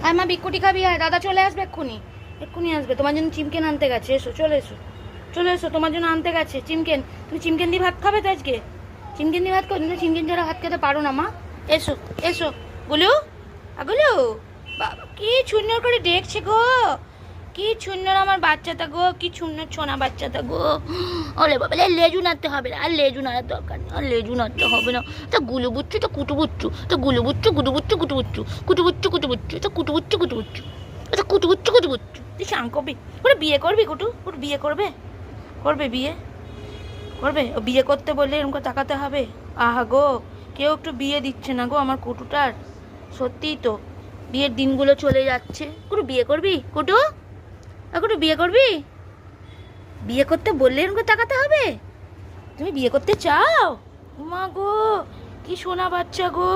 আর মা বিস্কুটি খাবি? আয়, দাদা চলে আসবে এক্ষুনি, এক্ষুনি আসবে। তোমার জন্য চিমকেন আনতে গেছে, এসো, চলে এসো, চলে এসো, তোমার জন্য আনতে গেছে চিমকেন। তুমি চিমকেন দিয়ে ভাত খাবে তো আজকে? চিমকেন দিয়ে ভাত খাও? তুমি চিমকেন ছাড়া ভাত খেতে পারো না মা। এসো, এসো, গুলু, গুলু, বাবা কি সুন্দর করে দেখছে গো, কি সুন্দর আমার বাচ্চাটা গো, কি সুন্দর ছোনা বাচ্চাটা গো। ওলে বাবা, লেজু নাড়তে হবে না, আর লেজু নাড়ার দরকার নেই, আর লেজু নাড়তে হবে না। তা গুলু বুচ্ছু, তো কুটু বুচ্ছু, তো গুলু বুচ্ছু, গুটু বুচ্ছু, কুটু বুচ্ছু, কুটু বুচ্ছু, কুটু বুচ্ছু, তো কুটু বুচ্ছু, কুটু বুচ্ছু, তো কুটু বুচ্ছু, কুটু বুচ্ছু। তুই শান করবি? ওরা বিয়ে করবি কুটু? কুটু বিয়ে করবে? করবে বিয়ে? করবে? ও বিয়ে করতে বললে এরকম করে তাকাতে হবে? আহা গো, কেউ একটু বিয়ে দিচ্ছে না গো আমার কুটুটার। সত্যিই তো, বিয়ের দিনগুলো চলে যাচ্ছে। কুটু বিয়ে করবি কুটু? কুটু বিয়ে করবি? বিয়ে করতে বললে এরকম করে তাকাতে হবে? তুমি বিয়ে করতে চাও? মা গো, কি সোনা বাচ্চা গো।